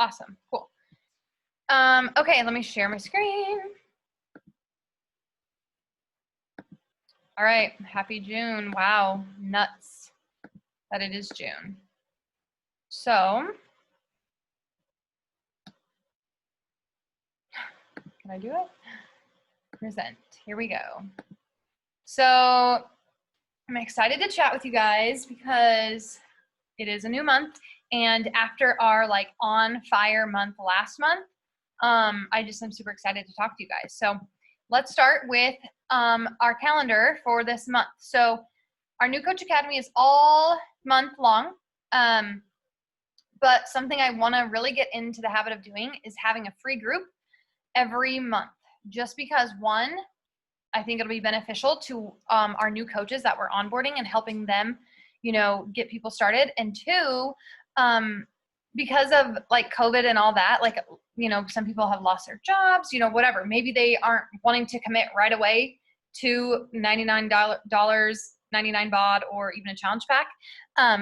Awesome. Cool. Okay, let me share my screen. All right, happy June. Wow, nuts that it is June. So, can I do it? Present. Here we go. So, I'm excited to chat with you guys because it is a new month, and after our like on fire month last month, I'm super excited to talk to you guys. So, let's start with our calendar for this month. So, our New Coach Academy is all month long. But something I want to really get into the habit of doing is having a free group every month, just because one, I think it'll be beneficial to our new coaches that we're onboarding and helping them, get people started. And two, because of like COVID and all that, like, some people have lost their jobs, whatever. Maybe they aren't wanting to commit right away to $99, 99 baud, or even a challenge pack.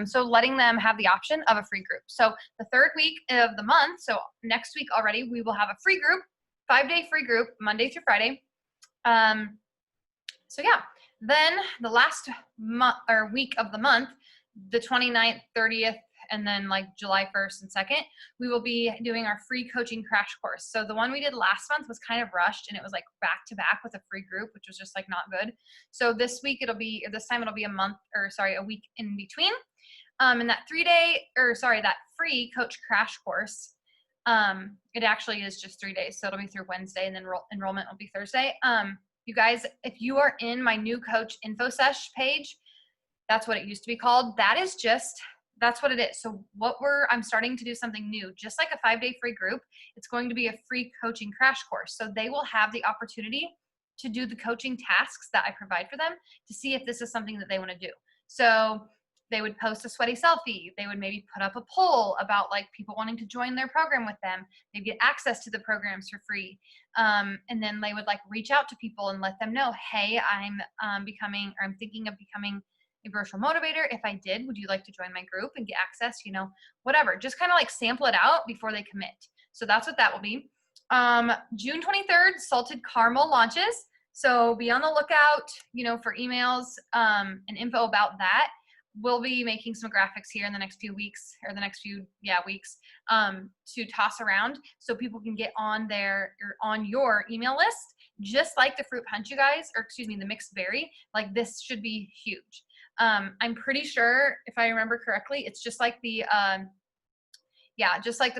So letting them have the option of a free group. So the third week of the month, so next week already, we will have a free group, 5-day free group, Monday through Friday. So yeah, then the last month or week of the month, the 29th, 30th, and then like July 1st and 2nd, we will be doing our free coaching crash course. So the one we did last month was kind of rushed, and it was like back to back with a free group, which was just like not good. So this time it'll be a week in between. And that that free coach crash course, it actually is just 3 days. So it'll be through Wednesday, and then enrollment will be Thursday. You guys, if you are in my new coach info sesh page, that's what it used to be called. That's what it is. So I'm starting to do something new, just like a 5-day free group. It's going to be a free coaching crash course. So they will have the opportunity to do the coaching tasks that I provide for them to see if this is something that they want to do. So they would post a sweaty selfie. They would maybe put up a poll about like people wanting to join their program with them. They'd get access to the programs for free. And then they would like reach out to people and let them know, hey, I'm thinking of becoming a virtual motivator. If I did, would you like to join my group and get access, whatever, just kind of like sample it out before they commit. So that's what that will be. June 23rd, Salted Caramel launches. So be on the lookout, for emails, and info about that. We'll be making some graphics here in the next few weeks, or the next few weeks, to toss around so people can get on your email list, just like the fruit punch, the mixed berry. Like this should be huge. I'm pretty sure, if I remember correctly, it's just like the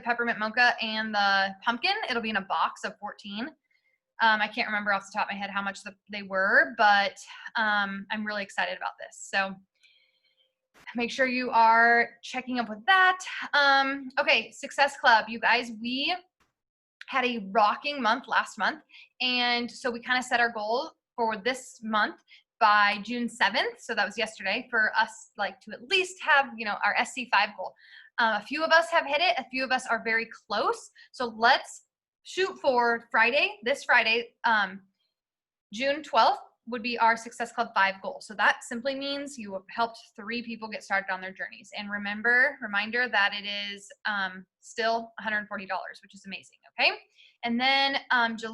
peppermint mocha and the pumpkin. It'll be in a box of 14. I can't remember off the top of my head how much they were, but I'm really excited about this. So make sure you are checking up with that. Okay, Success Club. You guys, we had a rocking month last month. And so we kind of set our goal for this month by June 7th. So that was yesterday, for us like to at least have, our SC5 goal. A few of us have hit it. A few of us are very close. So let's shoot for this Friday, June 12th. Would be our Success Club 5 goal. So that simply means you have helped 3 people get started on their journeys. And reminder that it is still $140, which is amazing. Okay. And then June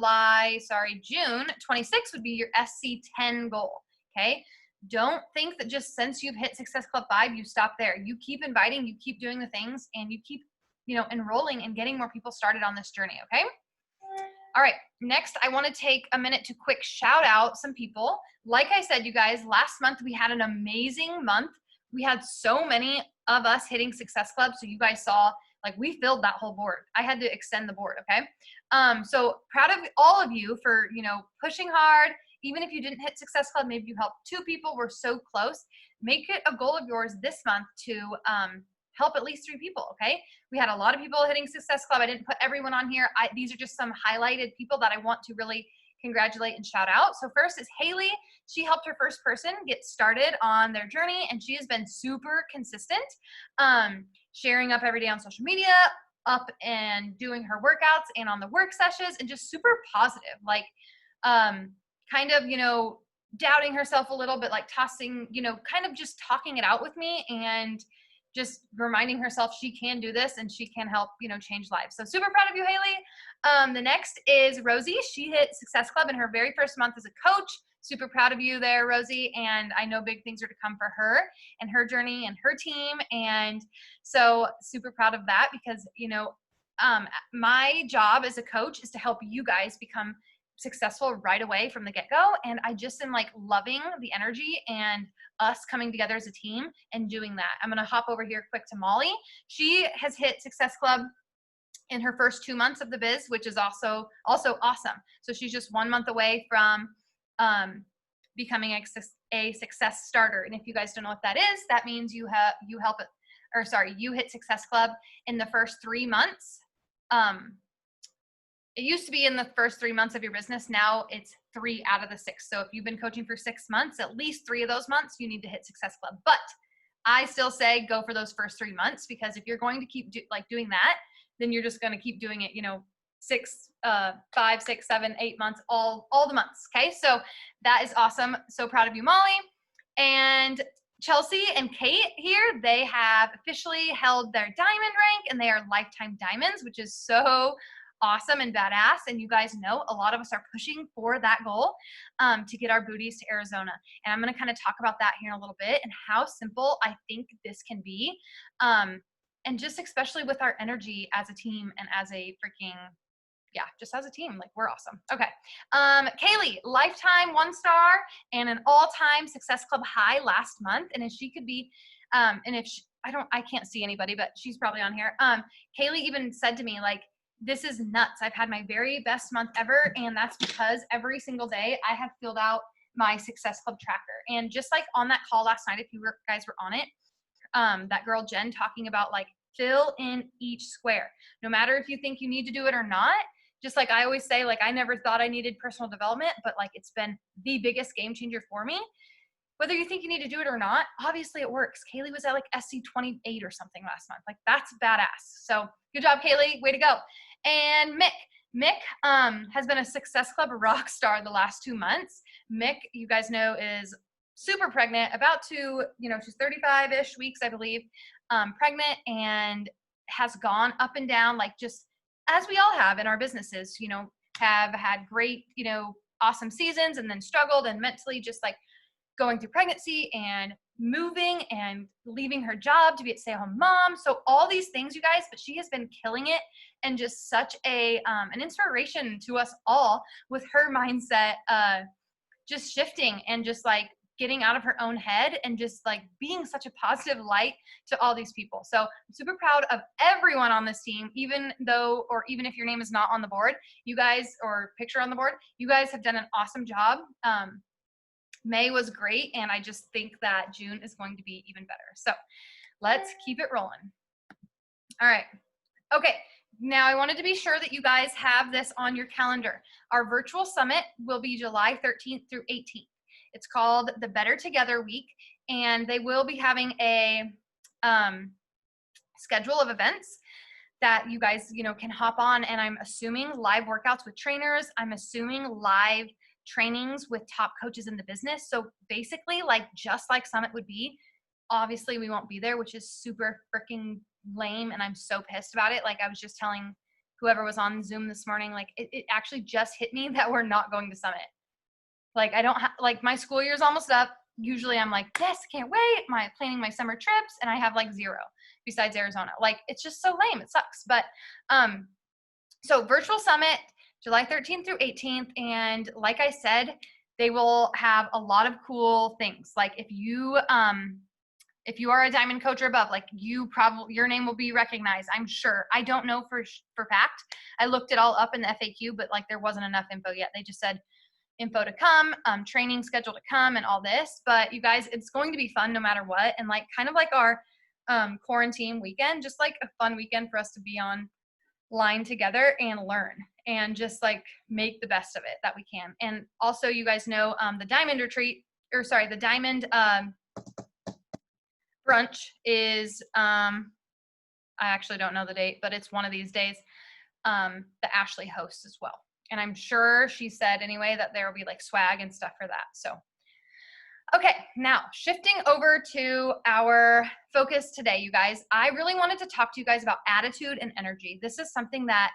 26th would be your SC10 goal. Okay. Don't think that just since you've hit Success Club 5, you stop there. You keep inviting, you keep doing the things, and you keep, enrolling and getting more people started on this journey. Okay. All right, next I want to take a minute to quick shout out some people. Like I said, you guys, last month we had an amazing month. We had so many of us hitting Success Club. So you guys saw, like, we filled that whole board. I had to extend the board, okay? So proud of all of you for, pushing hard. Even if you didn't hit Success Club, maybe you helped 2 people. We're so close. Make it a goal of yours this month to help at least 3 people, okay? We had a lot of people hitting Success Club. I didn't put everyone on here. These are just some highlighted people that I want to really congratulate and shout out. So first is Haley. She helped her first person get started on their journey, and she has been super consistent, sharing up every day on social media, up and doing her workouts and on the work sessions, and just super positive, like kind of, doubting herself a little bit, like tossing, kind of just talking it out with me, and just reminding herself she can do this and she can help, change lives. So super proud of you, Haley. The next is Rosie. She hit Success Club in her very first month as a coach. Super proud of you there, Rosie. And I know big things are to come for her and her journey and her team. And so super proud of that because, my job as a coach is to help you guys become successful right away from the get-go. And I just am like loving the energy and us coming together as a team and doing that. I'm going to hop over here quick to Molly. She has hit Success Club in her first 2 months of the biz, which is also awesome. So she's just 1 month away from becoming a success starter. And if you guys don't know what that is, that means you hit Success Club in the first 3 months. It used to be in the first 3 months of your business. Now it's 3 out of the 6. So if you've been coaching for 6 months, at least 3 of those months, you need to hit Success Club. But I still say go for those first 3 months, because if you're going to keep doing that, then you're just going to keep doing it, 5, 6, 7, 8 months, all the months. Okay. So that is awesome. So proud of you, Molly. And Chelsea and Kate here, they have officially held their diamond rank and they are lifetime diamonds, which is so awesome and badass. And you guys know a lot of us are pushing for that goal to get our booties to Arizona. And I'm going to kind of talk about that here in a little bit and how simple I think this can be. And just especially with our energy as a team and as a freaking, just as a team, like we're awesome. Okay. Kaylee, lifetime 1-star and an all-time Success Club high last month. And if she could be, and if she, I can't see anybody, but she's probably on here. Kaylee even said to me, like, this is nuts. I've had my very best month ever. And that's because every single day I have filled out my Success Club tracker. And just like on that call last night, if you guys were on it, that girl Jen talking about like fill in each square, no matter if you think you need to do it or not. Just like I always say, like I never thought I needed personal development, but like it's been the biggest game changer for me. Whether you think you need to do it or not, obviously it works. Kaylee was at like SC 28 or something last month. Like that's badass. So good job, Kaylee. Way to go. And Mick has been a Success Club rock star the last 2 months. Mick, you guys know, is super pregnant, about to, she's 35-ish weeks, I believe, pregnant, and has gone up and down, like just as we all have in our businesses, have had great, awesome seasons and then struggled and mentally just like going through pregnancy and moving and leaving her job to be a stay-at-home mom. So all these things, you guys, but she has been killing it and just such an inspiration to us all with her mindset, just shifting and just like getting out of her own head and just like being such a positive light to all these people. So I'm super proud of everyone on this team, even if your name is not on the board, you guys, or picture on the board, you guys have done an awesome job. May was great. And I just think that June is going to be even better. So let's keep it rolling. All right. Okay. Now I wanted to be sure that you guys have this on your calendar. Our virtual summit will be July 13th through 18th. It's called the Better Together Week, and they will be having a schedule of events that you guys, can hop on. And I'm assuming live workouts with trainers. I'm assuming live trainings with top coaches in the business. So basically, like just like Summit would be, obviously we won't be there, which is super freaking lame. And I'm so pissed about it. Like I was just telling whoever was on Zoom this morning, like it actually just hit me that we're not going to Summit. Like I don't like my school year's almost up. Usually I'm like, yes, can't wait. Planning my summer trips, and I have like 0 besides Arizona. Like it's just so lame. It sucks. But so virtual summit, July 13th through 18th. And like I said, they will have a lot of cool things. Like if you are a diamond coach or above, like your name will be recognized, I'm sure. I don't know for fact. I looked it all up in the FAQ, but like there wasn't enough info yet. They just said info to come, training schedule to come, and all this. But you guys, it's going to be fun no matter what. And like kind of like our quarantine weekend, just like a fun weekend for us to be online together and learn and just like make the best of it that we can. And also, you guys know the diamond brunch is I actually don't know the date, but it's one of these days that Ashley hosts as well. And I'm sure she said anyway that there will be like swag and stuff for that. So Okay, now shifting over to our focus today, you guys, I really wanted to talk to you guys about attitude and energy. This is something that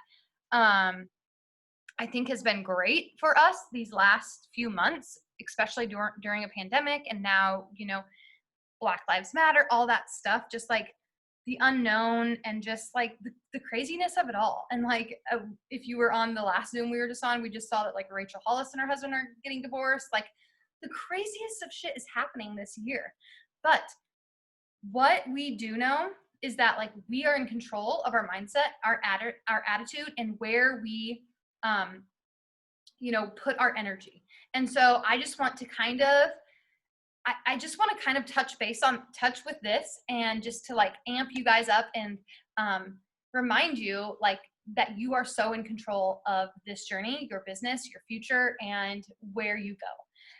I think has been great for us these last few months, especially during a pandemic. And now, Black Lives Matter, all that stuff, just like the unknown and just like the craziness of it all. And like, if you were on the last Zoom we were just on, we just saw that like Rachel Hollis and her husband are getting divorced. Like, the craziest of shit is happening this year. But what we do know is that like we are in control of our mindset, our attitude, and where we put our energy. And so I just want to kind of I just want to kind of touch with this, and just to like amp you guys up and remind you like that you are so in control of this journey, your business, your future, and where you go.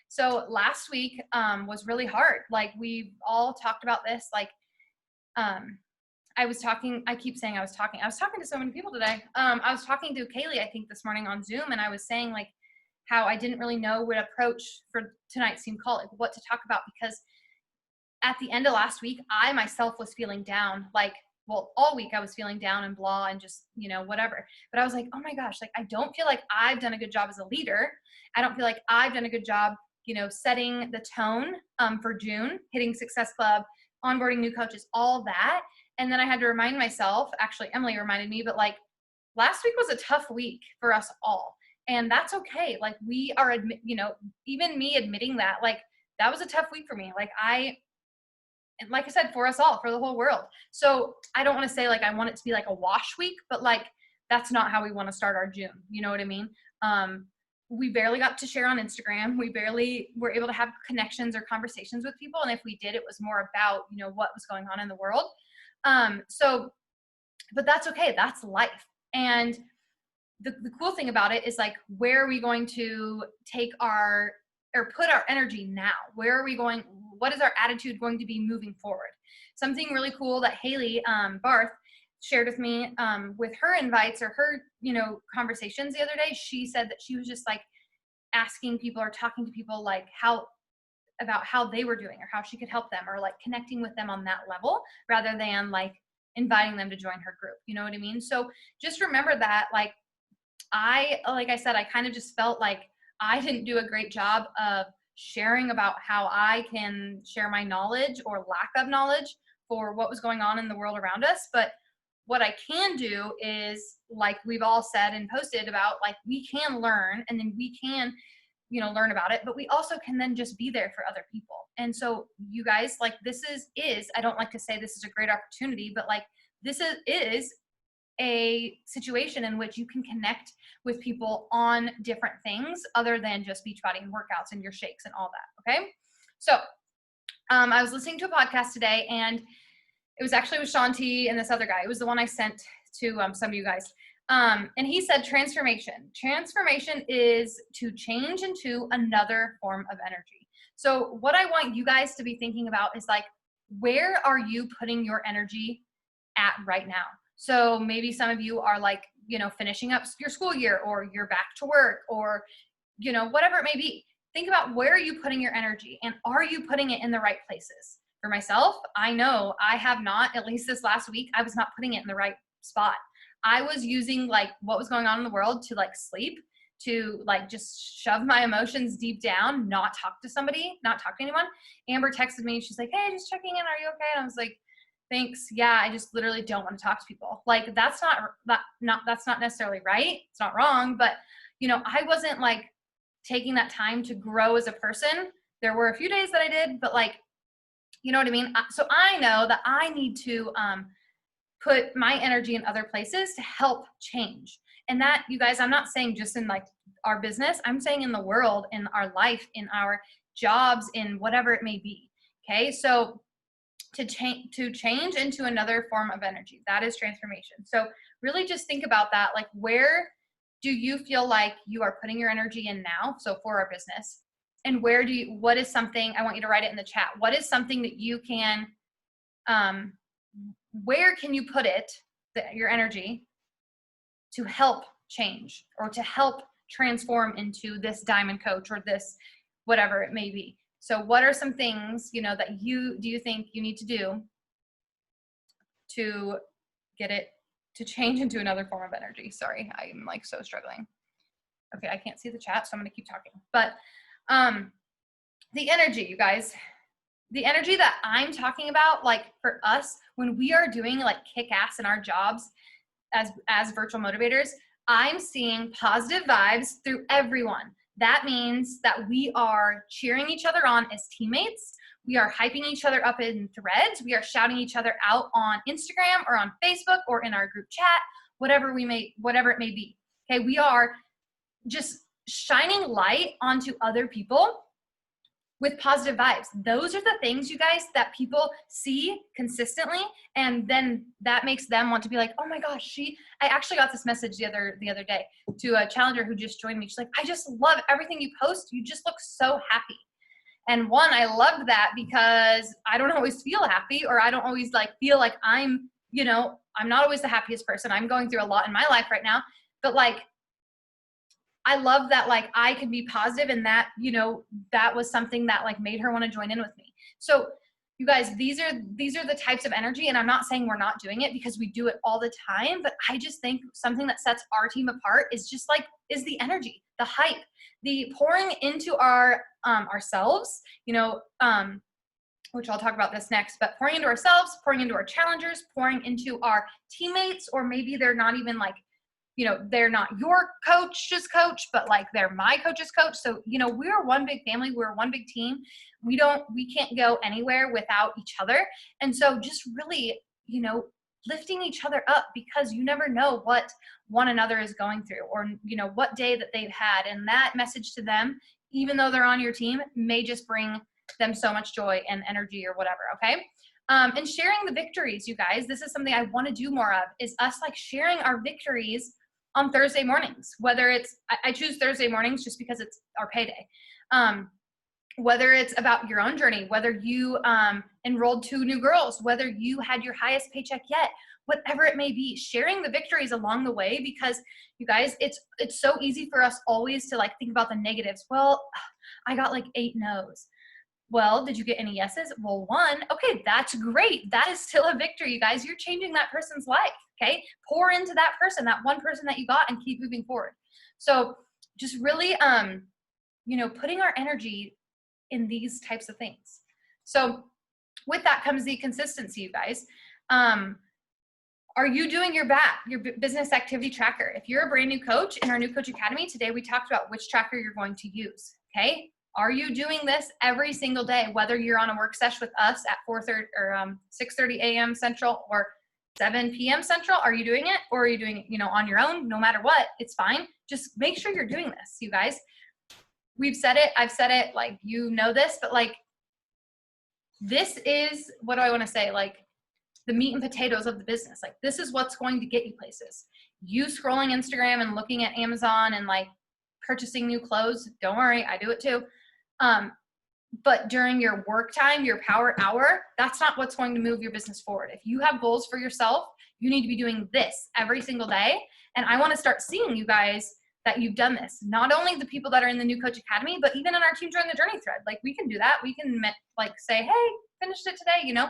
So last week was really hard. Like, we've all talked about this. Like, I keep saying I was talking to so many people today. I was talking to Kaylee, I think this morning on Zoom, and I was saying like how I didn't really know what approach for tonight's Zoom call, like what to talk about, because at the end of last week, I myself was feeling down. Like, well, all week I was feeling down and blah and just, whatever. But I was like, oh my gosh, like I don't feel like I've done a good job as a leader. I don't feel like I've done a good job, setting the tone for June, hitting Success Club, onboarding new coaches, all that. And then I had to remind myself, actually Emily reminded me, but like last week was a tough week for us all. And that's okay. Like, we are, even me admitting that, like, that was a tough week for me. And like I said, for us all, for the whole world. So I don't want to say like I want it to be like a wash week, but like that's not how we want to start our June. You know what I mean? We barely got to share on Instagram. We barely were able to have connections or conversations with people. And if we did, it was more about, what was going on in the world. But that's okay. That's life. And the cool thing about it is like, where are we going to put our energy now? Where are we going? What is our attitude going to be moving forward? Something really cool that Haley Barth shared with me with her invites or her, conversations the other day. She said that she was just like asking people or talking to people like about how they were doing or how she could help them, or like connecting with them on that level rather than like inviting them to join her group. You know what I mean? So just remember that, like I said, I kind of just felt like I didn't do a great job of sharing about how I can share my knowledge or lack of knowledge for what was going on in the world around us. But what I can do is, like we've all said and posted about, like, we can learn, and then we can, learn about it, but we also can then just be there for other people. And so you guys, like, this is, I don't like to say this is a great opportunity, but like this is a situation in which you can connect with people on different things other than just Beachbody and workouts and your shakes and all that. Okay. So I was listening to a podcast today, and it was actually with Sean T and this other guy. It was the one I sent to some of you guys. And he said transformation is to change into another form of energy. So what I want you guys to be thinking about is like, where are you putting your energy at right now? So maybe some of you are like, finishing up your school year, or you're back to work, or, whatever it may be. Think about, where are you putting your energy, and are you putting it in the right places? For myself, I know I have not, at least this last week, I was not putting it in the right spot. I was using like what was going on in the world to like sleep, to like just shove my emotions deep down, not talk to somebody, not talk to anyone. Amber texted me. She's like, hey, just checking in. Are you okay? And I was like, thanks. Yeah, I just literally don't want to talk to people. Like, that's not necessarily right. It's not wrong, but I wasn't like taking that time to grow as a person. There were a few days that I did, but like, you know what I mean? So I know that I need to put my energy in other places to help change. And that, you guys, I'm not saying just in like our business, I'm saying in the world, in our life, in our jobs, in whatever it may be. Okay. So to change into another form of energy, that is transformation. So really just think about that. Like, where do you feel like you are putting your energy in now? So for our business, and what is something, I want you to write it in the chat. What is something that you can, where can you put it, your energy, to help change or to help transform into this diamond coach or this, whatever it may be? So what are some things, you know, that do you think you need to do to get it to change into another form of energy? Sorry, I'm like so struggling. Okay, I can't see the chat, so I'm gonna keep talking. But the energy, you guys, the energy that I'm talking about, like for us, when we are doing like kick ass in our jobs as virtual motivators, I'm seeing positive vibes through everyone. That means that we are cheering each other on as teammates. We are hyping each other up in threads. We are shouting each other out on Instagram or on Facebook or in our group chat, whatever it may be. Okay, we are just shining light onto other people with positive vibes. Those are the things, you guys, that people see consistently, and then that makes them want to be like, oh my gosh, I actually got this message the other day to a challenger who just joined me. She's like, I just love everything you post. You just look so happy. And one, I loved that because I don't always feel happy, or I don't always like feel like I'm not always the happiest person. I'm going through a lot in my life right now, but like, I love that, like, I can be positive, and that, you know, that was something that like made her want to join in with me. So you guys, these are the types of energy, and I'm not saying we're not doing it, because we do it all the time, but I just think something that sets our team apart is the energy, the hype, the pouring into ourselves, you know, which I'll talk about this next, but pouring into ourselves, pouring into our challengers, pouring into our teammates, or maybe they're not even like, you know, they're not your coach's coach, but like they're my coach's coach. So, you know, we're one big family. We're one big team. We can't go anywhere without each other. And so just really, you know, lifting each other up, because you never know what one another is going through, or, you know, what day that they've had. And that message to them, even though they're on your team, may just bring them so much joy and energy or whatever. Okay. And sharing the victories, you guys, this is something I want to do more of, is us like sharing our victories on Thursday mornings. Whether it's, I choose Thursday mornings just because it's our payday. Whether it's about your own journey, whether you enrolled 2 new girls, whether you had your highest paycheck yet, whatever it may be, sharing the victories along the way, because you guys, it's so easy for us always to like think about the negatives. Well, I got like 8 no's. Well, did you get any yeses? Well, 1. Okay, that's great. That is still a victory, you guys. You're changing that person's life, okay? Pour into that person, that one person that you got, and keep moving forward. So just really, you know, putting our energy in these types of things. So with that comes the consistency, you guys. Are you doing your business activity tracker? If you're a brand new coach in our New Coach Academy, today we talked about which tracker you're going to use, okay? Are you doing this every single day, whether you're on a work session with us at 4:30 or 6:30 a.m. Central or 7 p.m. Central? Are you doing it, or are you doing it, you know, on your own? No matter what, it's fine. Just make sure you're doing this, you guys. We've said it, I've said it, like, you know this, but like, this is, what do I want to say? Like, the meat and potatoes of the business. Like, this is what's going to get you places. You scrolling Instagram and looking at Amazon and like purchasing new clothes, don't worry, I do it too. But during your work time, your power hour, that's not what's going to move your business forward. If you have goals for yourself, you need to be doing this every single day. And I want to start seeing, you guys, that you've done this. Not only the people that are in the New Coach Academy, but even in our Team Join the Journey thread. Like, we can do that. We can like say, hey, finished it today, you know?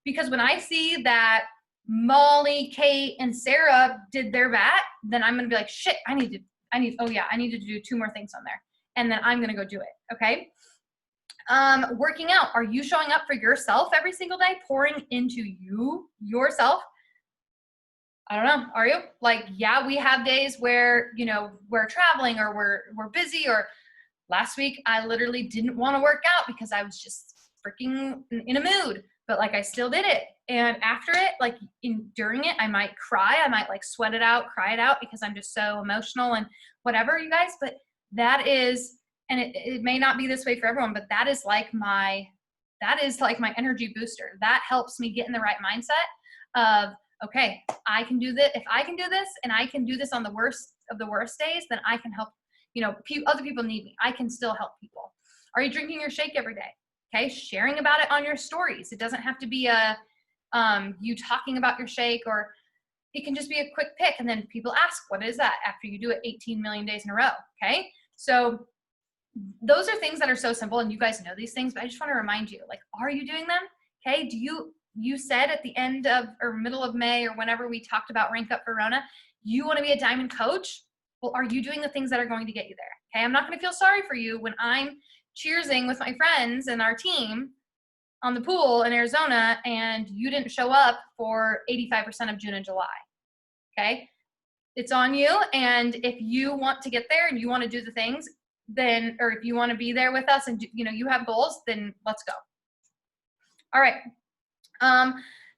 Because when I see that Molly, Kate, and Sarah did their VAT, then I'm going to be like, shit, I need to do 2 more things on there. And then I'm going to go do it. Okay. Working out. Are you showing up for yourself every single day, pouring into yourself? I don't know. Are you? Like, yeah, we have days where, you know, we're traveling, or we're busy, or last week I literally didn't want to work out because I was just freaking in a mood, but like, I still did it. And after it, like during it, I might cry. I might like sweat it out, cry it out, because I'm just so emotional and whatever, you guys. But that is, and it may not be this way for everyone, but that is like my energy booster. That helps me get in the right mindset of, okay, I can do this. If I can do this, and I can do this on the worst of the worst days, then I can help, you know, other people need me. I can still help people. Are you drinking your shake every day? Okay, sharing about it on your stories. It doesn't have to be you talking about your shake, or it can just be a quick pic, and then people ask, what is that, after you do it 18 million days in a row, okay? So those are things that are so simple, and you guys know these things, but I just want to remind you, like, are you doing them? Okay. You said at the end of or middle of May or whenever we talked about Rank Up Verona, you want to be a diamond coach. Well, are you doing the things that are going to get you there? Okay. I'm not going to feel sorry for you when I'm cheersing with my friends and our team on the pool in Arizona and you didn't show up for 85% of June and July. Okay. It's on you. And if you want to get there and you want to do the things, then, or if you want to be there with us and you have goals, then let's go. All right.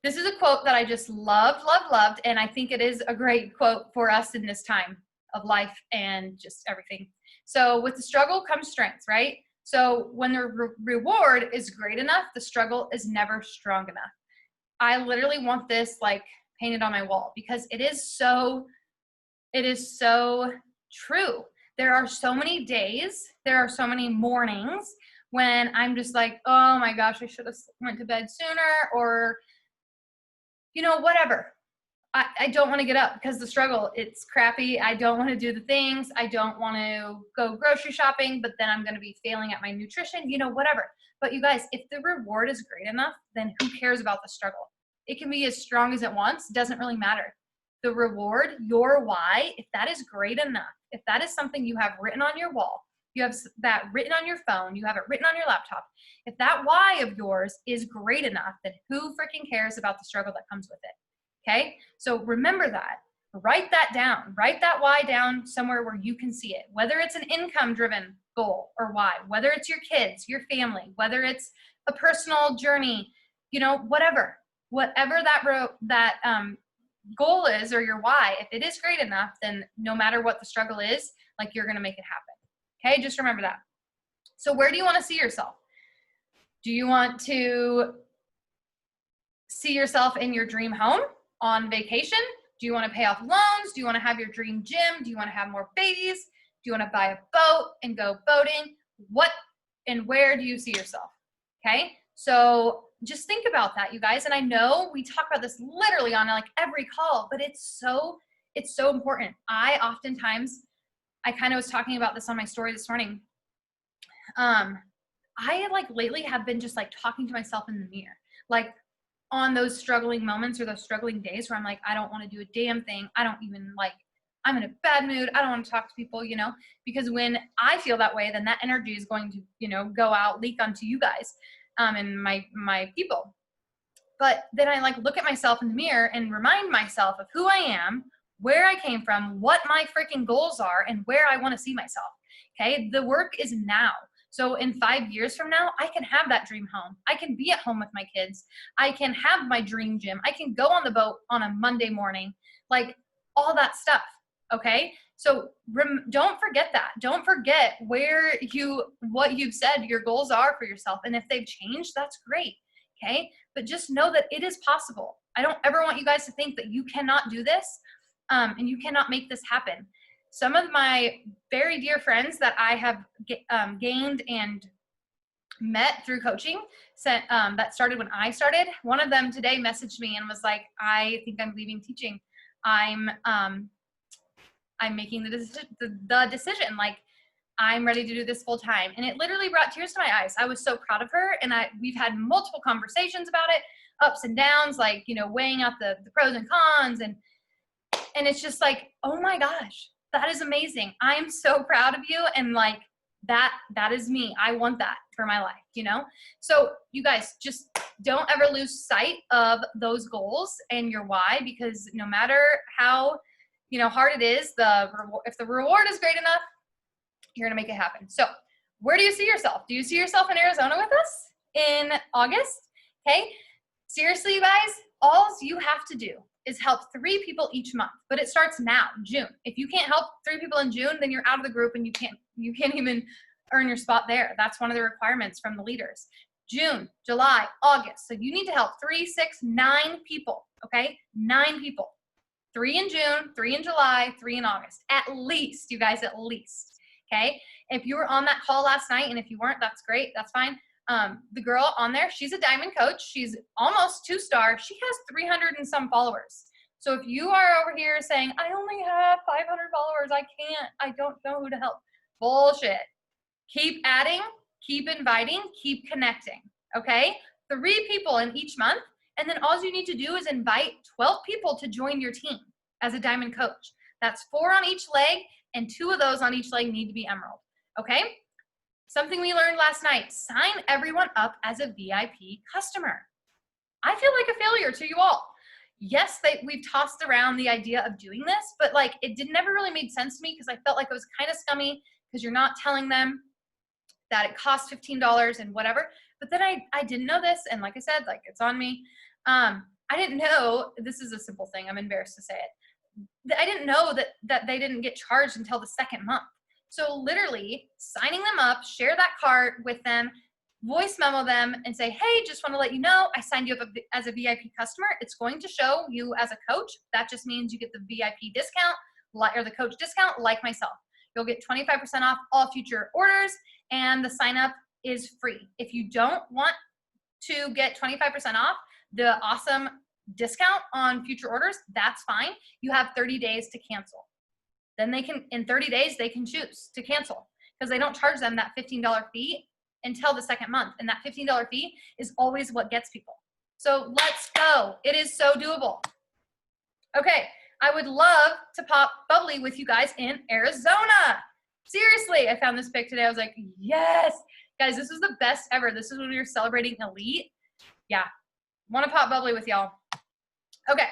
This is a quote that I just loved. And I think it is a great quote for us in this time of life and just everything. So with the struggle comes strength, right? So when the reward is great enough, the struggle is never strong enough. I literally want this like painted on my wall because it is so true. There are so many days, there are so many mornings when I'm just like, oh my gosh, I should have went to bed sooner, or, whatever. I don't want to get up because the struggle, it's crappy. I don't want to do the things. I don't want to go grocery shopping, but then I'm going to be failing at my nutrition, whatever. But you guys, if the reward is great enough, then who cares about the struggle? It can be as strong as it wants. Doesn't really matter. The reward, your why, if that is great enough, if that is something you have written on your wall, you have that written on your phone, you have it written on your laptop, if that why of yours is great enough, then who freaking cares about the struggle that comes with it? Okay, so remember that. Write that down. Write that why down somewhere where you can see it, whether it's an income-driven goal or why, whether it's your kids, your family, whether it's a personal journey, whatever that goal is or your why. If it is great enough, then no matter what the struggle is, like you're going to make it happen. Okay, just remember that. So where do you want to see yourself? Do you want to see yourself in your dream home? On vacation? Do you want to pay off loans? Do you want to have your dream gym? Do you want to have more babies? Do you want to buy a boat and go boating? What and where do you see yourself? Okay, so just think about that, you guys. And I know we talk about this literally on like every call, but it's so important. I kind of was talking about this on my story this morning. I like lately have been just like talking to myself in the mirror, like on those struggling moments or those struggling days where I'm like, I don't want to do a damn thing. I don't even I'm in a bad mood. I don't want to talk to people, because when I feel that way, then that energy is going to, go out, leak onto you guys, and my people. But then I look at myself in the mirror and remind myself of who I am, where I came from, what my freaking goals are, and where I want to see myself. Okay. The work is now. So in 5 years from now, I can have that dream home. I can be at home with my kids. I can have my dream gym. I can go on the boat on a Monday morning, all that stuff. Okay. So don't forget that. Don't forget what you've said your goals are for yourself. And if they've changed, that's great. Okay. But just know that it is possible. I don't ever want you guys to think that you cannot do this, and you cannot make this happen. Some of my very dear friends that I have gained and met through coaching that started when I started. One of them today messaged me and was like, I think I'm leaving teaching. I'm making the decision. I'm ready to do this full time. And it literally brought tears to my eyes. I was so proud of her. And we've had multiple conversations about it, ups and downs, weighing out the pros and cons. And it's just like, oh my gosh, that is amazing. I am so proud of you. And that is me. I want that for my life, So you guys just don't ever lose sight of those goals and your why, because no matter how, hard it is, if the reward is great enough, you're going to make it happen. So where do you see yourself? Do you see yourself in Arizona with us in August? Okay. Seriously, you guys, all you have to do is help 3 people each month, but it starts now, June. If you can't help 3 people in June, then you're out of the group and you can't even earn your spot there. That's one of the requirements from the leaders. June, July, August. So you need to help 3, 6, 9 people. Okay. 9 people, 3 in June, 3 in July, 3 in August, at least, you guys, at least. Okay. If you were on that call last night, and if you weren't, that's great. That's fine. The girl on there, she's a diamond coach. She's almost 2-star. She has 300 and some followers. So if you are over here saying, I only have 500 followers, I don't know who to help. Bullshit. Keep adding, keep inviting, keep connecting, okay? 3 people in each month, and then all you need to do is invite 12 people to join your team as a diamond coach. That's 4 on each leg, and 2 of those on each leg need to be emerald, okay? Something we learned last night, sign everyone up as a VIP customer. I feel like a failure to you all. Yes, we've tossed around the idea of doing this, but like it never really made sense to me because I felt like it was kind of scummy because you're not telling them that it costs $15 and whatever. But then I didn't know this, and like I said, like it's on me. I didn't know, this is a simple thing, I'm embarrassed to say it. I didn't know that they didn't get charged until the 2nd month. So literally signing them up, share that card with them, voice memo them and say, hey, just want to let you know, I signed you up as a VIP customer. It's going to show you as a coach. That just means you get the VIP discount or the coach discount like myself. You'll get 25% off all future orders and the sign up is free. If you don't want to get 25% off the awesome discount on future orders, that's fine. You have 30 days to cancel. Then they can, in 30 days, they can choose to cancel because they don't charge them that $15 fee until the 2nd month. And that $15 fee is always what gets people. So let's go. It is so doable. Okay, I would love to pop bubbly with you guys in Arizona. Seriously, I found this pic today. I was like, yes. Guys, this is the best ever. This is when we were celebrating Elite. Yeah, want to pop bubbly with y'all. Okay,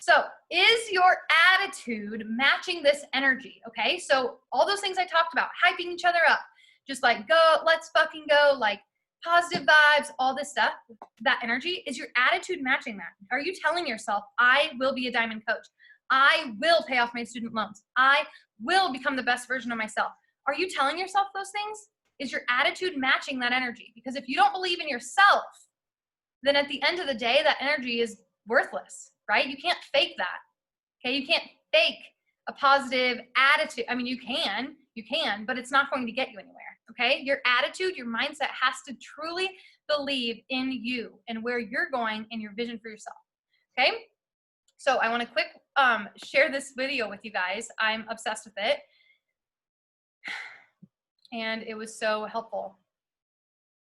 so is your attitude matching this energy? Okay, so all those things I talked about, hyping each other up, just like go, let's fucking go, like positive vibes, all this stuff, that energy, is your attitude matching that? Are you telling yourself, I will be a diamond coach? I will pay off my student loans. I will become the best version of myself. Are you telling yourself those things? Is your attitude matching that energy? Because if you don't believe in yourself, then at the end of the day, that energy is worthless, right? You can't fake that, okay? You can't fake a positive attitude. I mean, you can, but it's not going to get you anywhere, okay? Your attitude, your mindset has to truly believe in you and where you're going and your vision for yourself, okay? So I want to quick share this video with you guys. I'm obsessed with it. And it was so helpful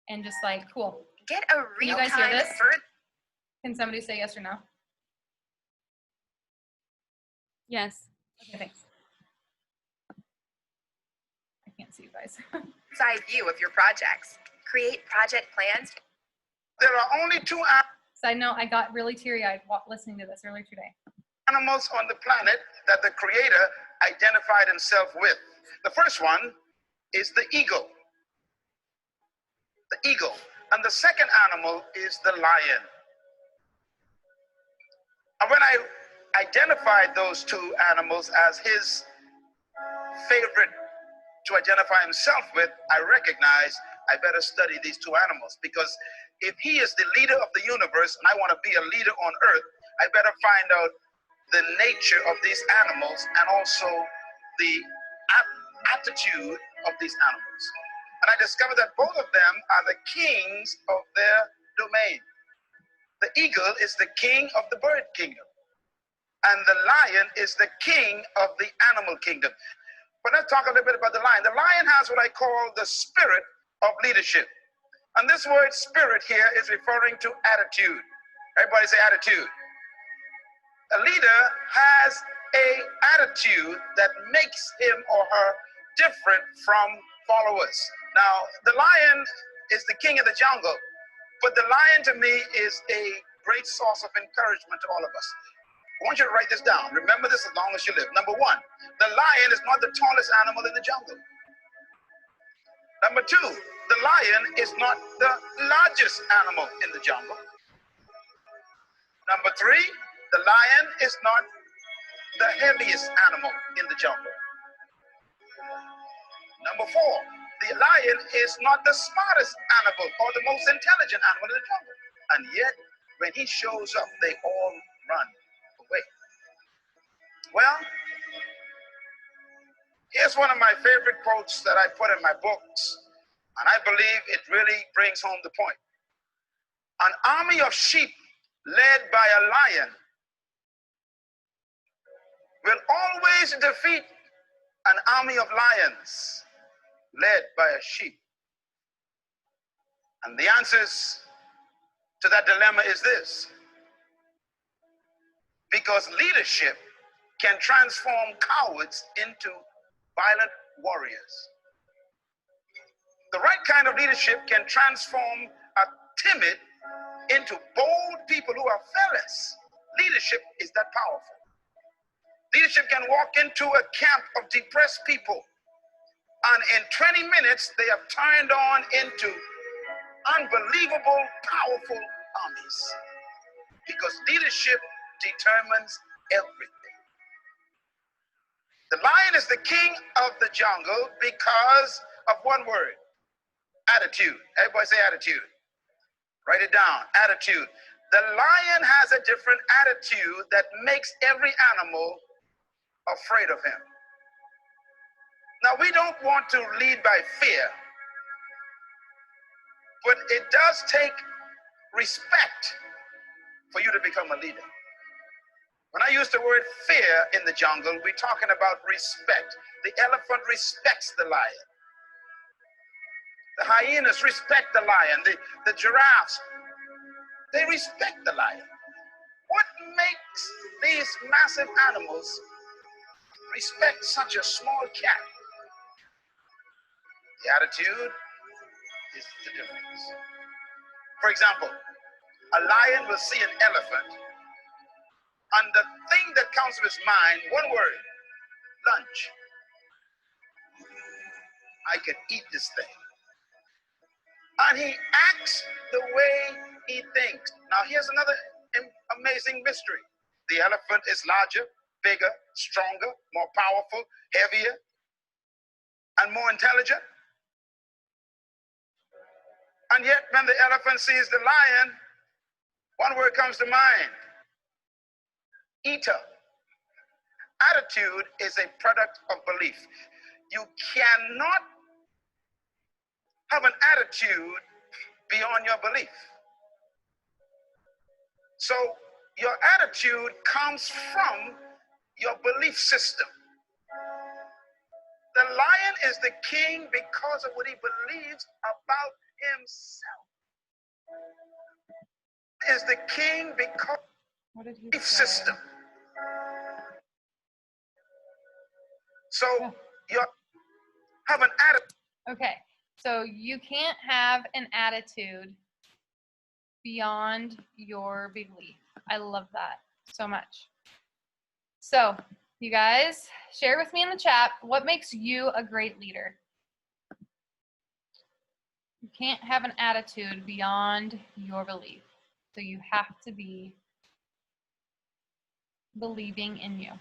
and just like cool. Get a real-time. Can you guys hear this? Can somebody say yes or no? Yes. Okay, thanks. I can't see you guys. Side view of your projects. Create project plans. There are only 2 Side note, I got really teary-eyed listening to this earlier today. animals on the planet that the Creator identified himself with. The first one is the eagle. The eagle. And the second animal is the lion. And when I identified those 2 animals as his favorite to identify himself with, I recognized I better study these 2 animals, because if he is the leader of the universe and I want to be a leader on earth, I better find out the nature of these animals and also the attitude of these animals. And I discovered that both of them are the kings of their domain. The eagle is the king of the bird kingdom, and the lion is the king of the animal kingdom. But let's talk a little bit about the lion. The lion has what I call the spirit of leadership. And this word spirit here is referring to attitude. Everybody say attitude. A leader has an attitude that makes him or her different from followers. Now, the lion is the king of the jungle, but the lion to me is a great source of encouragement to all of us. I want you to write this down. Remember this as long as you live. Number 1, the lion is not the tallest animal in the jungle. Number 2, the lion is not the largest animal in the jungle. Number 3, the lion is not the heaviest animal in the jungle. Number 4, the lion is not the smartest animal or the most intelligent animal in the jungle. And yet, when he shows up, they all run away. Well, here's one of my favorite quotes that I put in my books, and I believe it really brings home the point. An army of sheep led by a lion will always defeat an army of lions. led by a sheep? And the answers to that dilemma is this: because leadership can transform cowards into violent warriors. The right kind of leadership can transform a timid into bold people who are fearless. Leadership is that powerful. Leadership can walk into a camp of depressed people, and in 20 minutes, they have turned on into unbelievable, powerful armies. Because leadership determines everything. The lion is the king of the jungle because of one word: attitude. Everybody say attitude. Write it down. Attitude. The lion has a different attitude that makes every animal afraid of him. Now, we don't want to lead by fear, but it does take respect for you to become a leader. When I use the word fear in the jungle, we're talking about respect. The elephant respects the lion. The hyenas respect the lion. The giraffes, they respect the lion. What makes these massive animals respect such a small cat? The attitude is the difference. For example, a lion will see an elephant, and the thing that comes to his mind, one word: lunch. I can eat this thing. And he acts the way he thinks. Now, here's another amazing mystery. The elephant is larger, bigger, stronger, more powerful, heavier, and more intelligent. And yet, when the elephant sees the lion, one word comes to mind: eater. Attitude is a product of belief. You cannot have an attitude beyond your belief. So your attitude comes from your belief system. The lion is the king because of what he believes about himself. Is the king because of the belief system. So you have an attitude. Okay, so you can't have an attitude beyond your belief. I love that so much. So, you guys, share with me in the chat, what makes you a great leader? You can't have an attitude beyond your belief. So you have to be believing in you.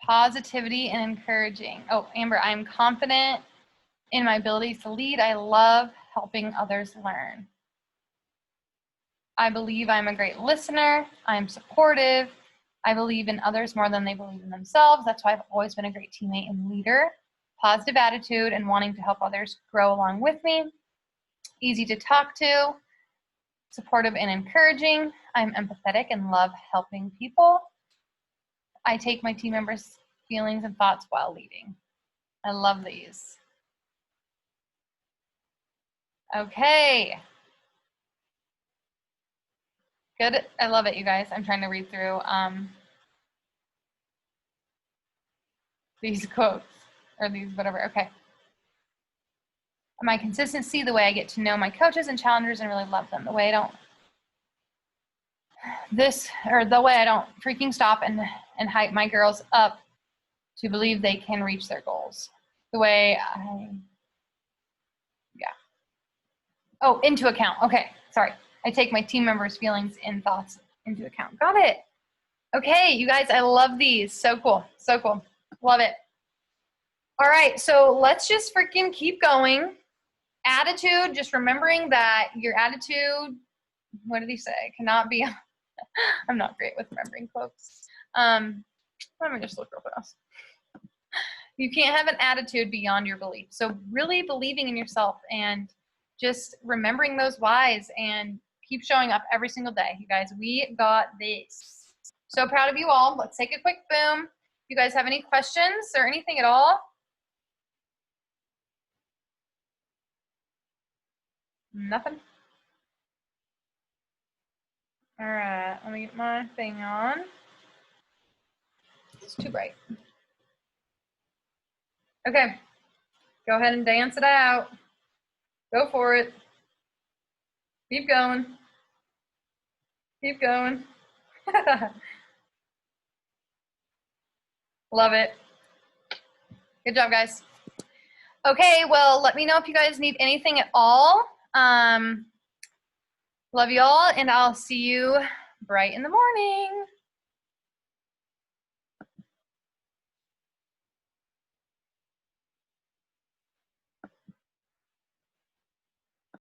Positivity and encouraging. Oh, Amber, I'm confident in my abilities to lead. I love helping others learn. I believe I'm a great listener. I'm supportive. I believe in others more than they believe in themselves. That's why I've always been a great teammate and leader. Positive attitude and wanting to help others grow along with me. Easy to talk to. Supportive and encouraging. I'm empathetic and love helping people. I take my team members' feelings and thoughts while leading. I love these. Okay. Good. I love it, you guys. I'm trying to read through these quotes or these whatever. Okay. My consistency, the way I get to know my coaches and challengers and really love them. The way I don't freaking stop and hype my girls up to believe they can reach their goals. The way into account. Okay, sorry. I take my team members' feelings and thoughts into account. Got it. Okay, you guys, I love these. So cool. So cool. Love it. All right, so let's just freaking keep going. attitude, just remembering that your attitude, what did he say? Cannot be, I'm not great with remembering quotes. Let me just look real fast. You can't have an attitude beyond your belief. So really believing in yourself and just remembering those whys and keep showing up every single day. You guys, we got this. So proud of you all. Let's take a quick boom. You guys have any questions or anything at all? Nothing? All right, let me get my thing on. It's too bright. Okay, go ahead and dance it out. Go for it. Keep going. Keep going. Love it. Good job, guys. Okay, well, let me know if you guys need anything at all. Love you all, and I'll see you bright in the morning.